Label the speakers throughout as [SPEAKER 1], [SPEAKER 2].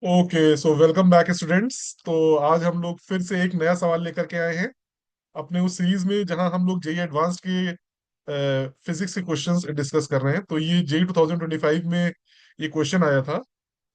[SPEAKER 1] Okay, so welcome back students. तो आज हम लोग फिर से एक नया सवाल लेकर के आए हैं अपने उस सीरीज में जहां हम लोग जेई एडवांस के फिजिक्स के क्वेश्चंस डिस्कस कर रहे हैं। तो ये जेई 2025 में ये क्वेश्चन आया था।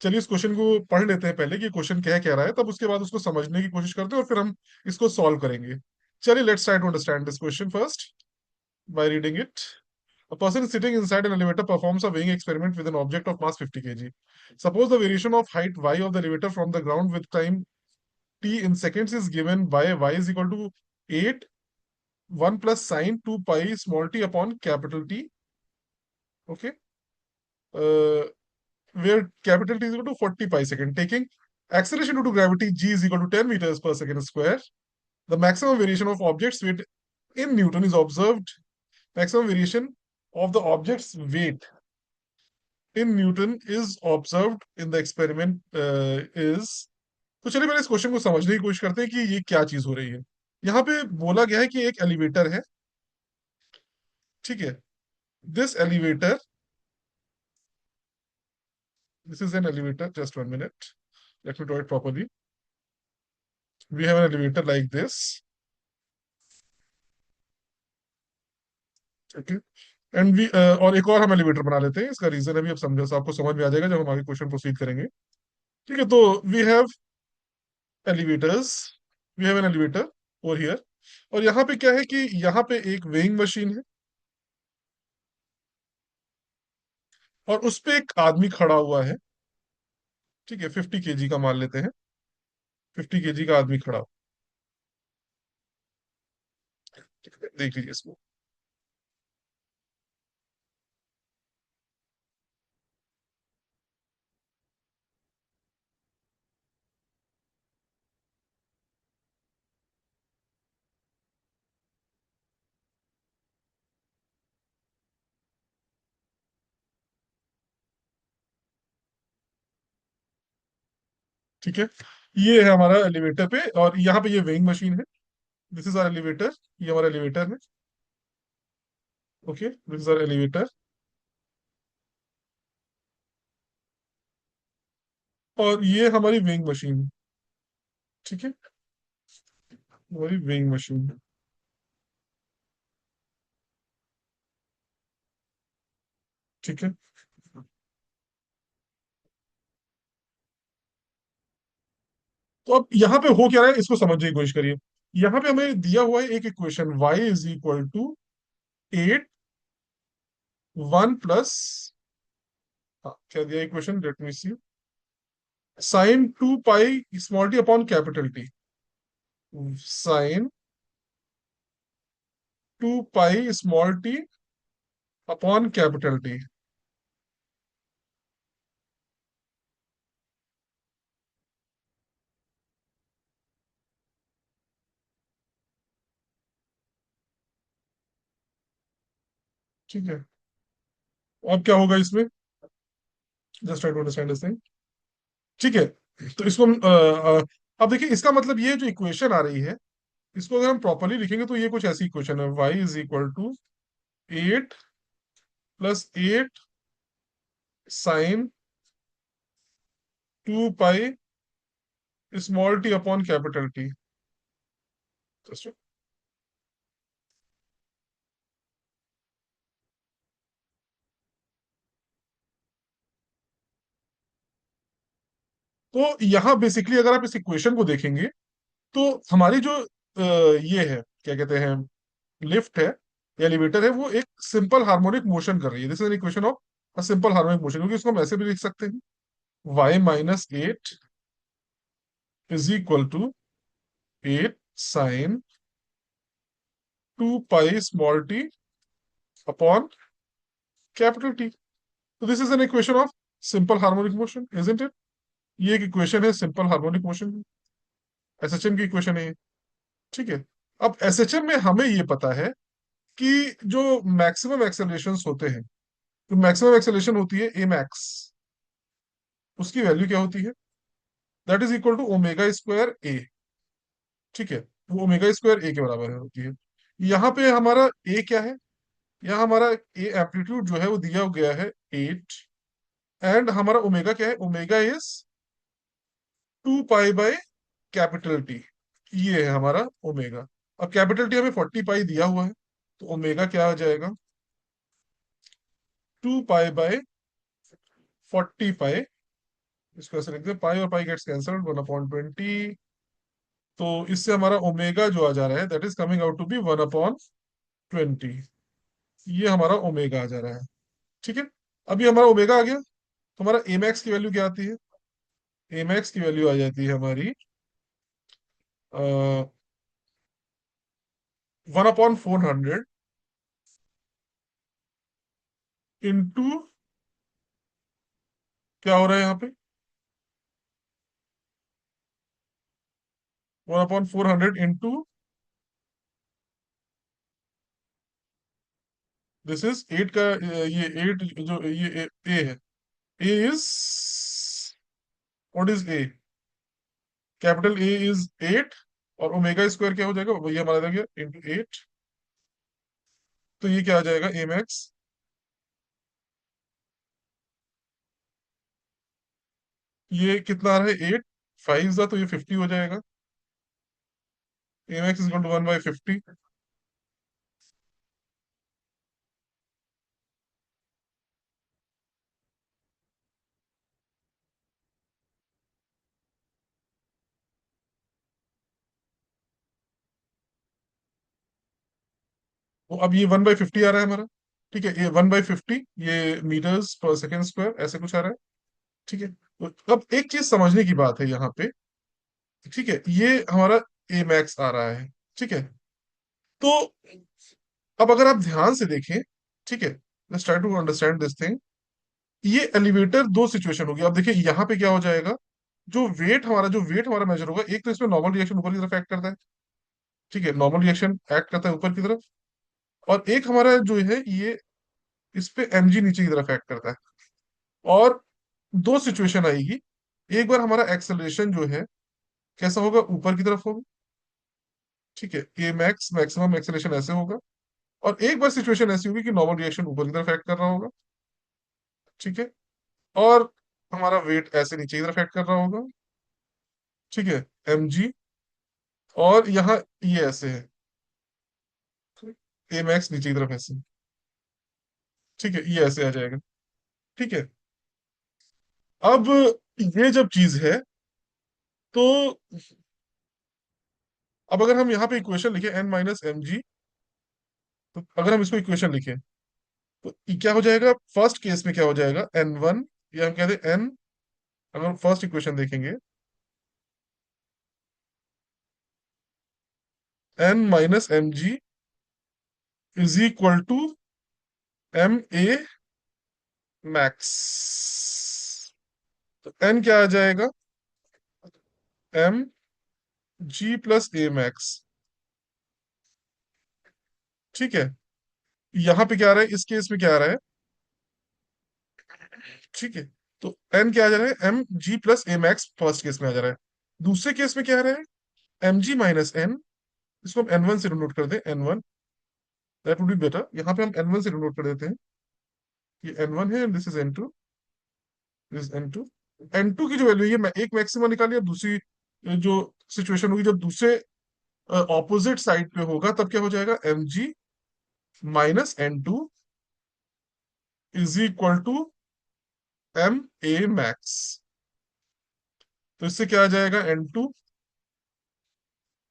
[SPEAKER 1] चलिए इस क्वेश्चन को पढ़ लेते हैं पहले कि क्वेश्चन कह रहा है, तब उसके बाद उसको समझने की कोशिश करते हैं और फिर हम इसको सॉल्व करेंगे। चलिए let's try to understand this question first by reading it. A person sitting inside an elevator performs a weighing experiment with an object of mass 50 kg. Suppose the variation of height y of the elevator from the ground with time t in seconds is given by y is equal to 8 1 plus sine 2 pi small t upon capital T. Okay. Uh, where capital T is equal to 40 pi second. Taking acceleration due to gravity g is equal to 10 meters per second square. The maximum variation of object's weight in Newton is observed. Maximum variation of the object's weight in Newton is observed in the experiment is। तो चलिए पहले इस question को समझने की कोशिश करते हैं कि ये क्या चीज हो रही है। यहाँ पे बोला गया है कि एक एलिवेटर है। ठीक है। This elevator, this is an elevator, just 1 minute, let me draw it properly. We have an elevator like this. Okay. And we और एक और हम एलिवेटर बना लेते हैं। इसका रीजन अभी अब समझो, आपको समझ में आ जाएगा जब हम आगे क्वेश्चन प्रोसीड करेंगे। ठीक है। तो we have elevators, we have an elevator over here. और यहाँ पे क्या है कि यहाँ पे एक वेइंग मशीन है और उस पे एक आदमी खड़ा हुआ है। ठीक है, 50 kg का मान लेते हैं। 50 kg का आदमी खड़ा। ठीक है, देख लीजिए इसको। ठीक है, ये है हमारा एलिवेटर पे और यहाँ पे ये वेइंग मशीन है। This is our elevator. ये हमारा एलिवेटर है। Okay, this is our elevator. और ये हमारी वेइंग मशीन है। ठीक है, हमारी वेइंग मशीन है। ठीक है। तो अब यहाँ पे हो क्या रहा है इसको समझने की कोशिश करिए। यहाँ पे हमें दिया हुआ है एक equation y is equal to 8 1 plus, हाँ क्या दिया equation, let me see, sine 2 pi small T upon capital T. Sine 2 pi small T upon capital T. ठीक है, अब क्या होगा इसमें, just try to understand this thing. ठीक है। तो इसको हम अब देखिए इसका मतलब ये जो इक्वेशन आ रही है, इसको अगर हम प्रॉपरली लिखेंगे तो ये कुछ ऐसी इक्वेशन है, y is equal to 8 + 8 sine 2 pi small T upon capital T. तो यहाँ बेसिकली अगर आप इस इक्वेशन को देखेंगे तो हमारी जो ये है क्या कहते हैं, लिफ्ट है, एलिवेटर है, वो एक सिंपल हार्मोनिक मोशन कर रही है। This is an equation of a simple harmonic motion, क्योंकि इसको हम ऐसे भी लिख सकते हैं, y - 8 is equal to 8 sine 2 pi small T upon capital T. तो this is an equation of simple harmonic motion, isn't it? ये एक इक्वेशन है सिंपल हार्मोनिक मोशन की, एसएचएम की इक्वेशन है ये। ठीक है। अब एसएचएम में हमें ये पता है कि जो मैक्सिमम एक्सेलरेशंस होते हैं, तो मैक्सिमम एक्सेलरेशन होती है ए मैक्स, उसकी वैल्यू क्या होती है, that is equal to omega square A. ठीक है, वो ओमेगा स्क्वायर ए के बराबर है होती है। यहाँ पे हमारा ए क्या है, यहाँ हमारा ए एम्पलीट्यूड जो है वो दिया गया है 8, एंड हमारा ओमेगा क्या है, omega is 2 pi by capital T, ये है हमारा ओमेगा। अब कैपिटल टी हमें 40 पाई दिया हुआ है, तो ओमेगा क्या आ जाएगा? 2 पाई बाय 40 पाई। इसको ऐसे लिख दे, पाई और पाई गेट्स कैंसल्ड, 1/20। तो इससे हमारा ओमेगा जो आ जा रहा है, that is coming out to be 1/20। ये हमारा ओमेगा आ जा रहा है। ठीक है, अभी हमारा ओमेगा आ गया, तो हमारा एमैक्स की वैल्यू क्या आती है? एमैक्स की वैल्यू आ जाती है हमारी 1/400 इंटू, क्या हो रहा है यहाँ पे, 1/400 इंटू, दिस इज 8 का, ये 8 जो ये ए है, A is, what is A? Capital A is 8, और ओमेगा स्क्वायर क्या हो जाएगा, वही हमारा आ गया इंटू 8। तो ये क्या आ जाएगा, ए मैक्स, ये कितना आ रहा है, 8, 5 जा तो ये 50 हो जाएगा। ए मैक्स इज इक्वल टू 1/50। तो अब ये 1/50 आ रहा है हमारा। ठीक है, ये 1/50, ये मीटर्स पर सेकेंड स्क्वायर ऐसे कुछ आ रहा है। ठीक है, तो अब एक चीज समझने की बात है यहाँ पे। ठीक है, ये हमारा ए मैक्स आ रहा है। ठीक है, तो अब अगर आप ध्यान से देखें, ठीक है, let's try to understand this thing. ये एलिवेटर दो सिचुएशन होगी। अब देखिए यहाँ पे क्या हो जाएगा, जो वेट हमारा मेजर होगा, एक तो इसमें नॉर्मल रिएक्शन ऊपर की तरफ एक्ट करता है। ठीक है, नॉर्मल रिएक्शन एक्ट करता है ऊपर की तरफ, और एक हमारा जो है ये, इस पे एमजी नीचे की तरफ एक्ट करता है। और दो सिचुएशन आएगी, एक बार हमारा एक्सेलरेशन जो है कैसा होगा, ऊपर की तरफ होगा। ठीक है, ए मैक्स मैक्सिमम एक्सेलरेशन ऐसे होगा, और एक बार सिचुएशन ऐसी होगी कि नॉर्मल रिएक्शन ऊपर की तरफ एक्ट कर रहा होगा। ठीक है, और हमारा वेट ऐसे नीचे की तरफ एक्ट कर रहा होगा। ठीक है, एम जी, और यहाँ ये ऐसे है, ए मैक्स नीचे की तरफ ऐसे। ठीक है, ये ऐसे आ जाएगा। ठीक है, अब ये जब चीज है, तो अब अगर हम यहाँ पे इक्वेशन लिखें n - mg, तो अगर हम इसको इक्वेशन लिखें, तो ये क्या हो जाएगा, फर्स्ट केस में क्या हो जाएगा, n1, या हम कहते हैं n, अगर हम फर्स्ट इक्वेशन देखेंगे, n - mg is equal to M A max. तो n क्या आ जाएगा, M G plus A max. ठीक है, यहाँ पे क्या आ रहा है, इस केस में क्या आ रहा है? ठीक है, तो n क्या आ जा रहा है, M G plus A max first case में आ जा रहा है। दूसरे केस में क्या आ रहा है, एम जी माइनस एन। इसको हम एन वन से डिनोट कर दें, N one, that would be better. यहाँ पे हम एन वन से डिनोट कर देते हैं, ये एन वन है, and this is N two, this N two. N two की जो वैल्यू है, ये एक मैक्सिमा निकालिए, दूसरी जो सिचुएशन होगी जब दूसरे ऑपोजिट साइड पे होगा, तब क्या हो जाएगा, M G minus N two is equal to M A max. तो इससे क्या आ जाएगा, N two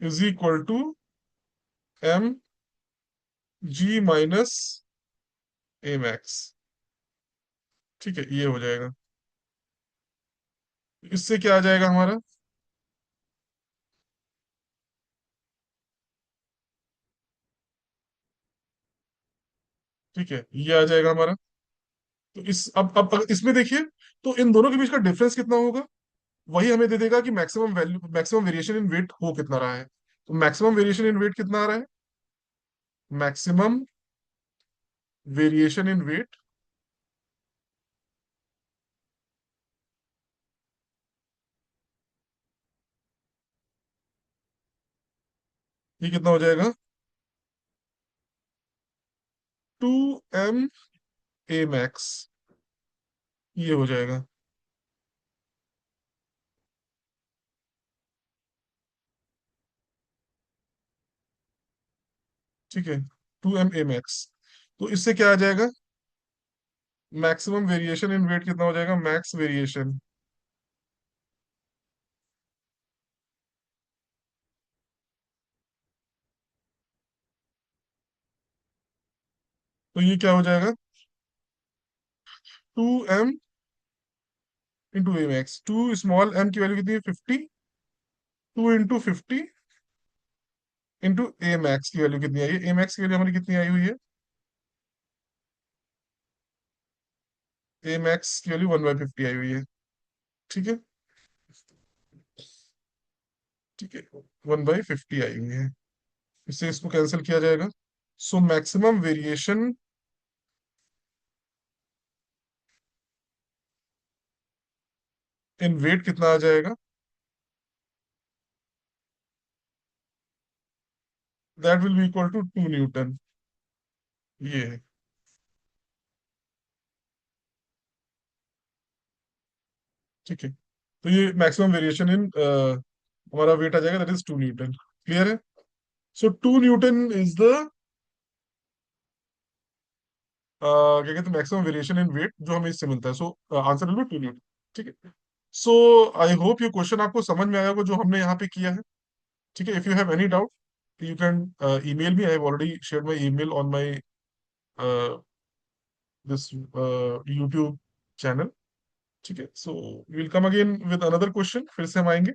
[SPEAKER 1] is equal to M G minus A max. ठीक है, ये हो जाएगा। इससे क्या आ जाएगा हमारा, ठीक है, ये आ जाएगा हमारा। तो इस अब अगर इसमें देखिए, तो इन दोनों के बीच का डिफरेंस कितना होगा, वही हमें दे देगा कि maximum value, maximum variation in weight हो कितना रहा है। तो मैक्सिमम वेरिएशन इन वेट कितना आ रहा है, मैक्सिमम वेरिएशन इन वेट, ये कितना हो जाएगा, 2 एम ए मैक्स, ये हो जाएगा। ठीक है, 2m a max। तो इससे क्या आ जाएगा, मैक्सिमम वेरिएशन इन वेट कितना हो जाएगा, मैक्स वेरिएशन। तो ये क्या हो जाएगा, 2m × a max। 2 small m की वैल्यू कितनी है, 50। 2 × 50 × a max की वैल्यू कितनी आई है, a max की वैल्यू हमारी कितनी आई हुई है, a max की वैल्यू 1/50 आई हुई है। ठीक है, ठीक है, 1/50 आई हुई है। इससे इसको कैंसिल किया जाएगा। So maximum variation in weight कितना आ जाएगा, that will be equal to 2 newton. ये है। ठीक है, तो ये मैक्सिमम वेरिएशन इन हमारा वेट आ जाएगा, दैट इज 2 न्यूटन। क्लियर है। सो 2 न्यूटन इज द क्या कहते हैं, मैक्सिमम वेरिएशन इन वेट जो हमें इससे मिलता है। So answer will be 2 Newton. ठीक है। सो आई होप ये क्वेश्चन आपको समझ में आया होगा जो हमने यहाँ पे किया है। ठीक है, if you have any doubt you can email me. I have already shared my email on my this YouTube channel. ठीक है, so will come again with another question, फिर से हम आएंगे।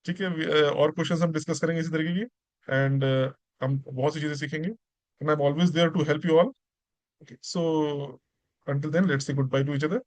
[SPEAKER 1] ठीक है, और क्वेश्चंस हम डिस्कस करेंगे इसी तरीके की। एंड हम बहुत सी चीजें सीखेंगे, and I am always there to help you all. Okay, so until then let's say goodbye to each other.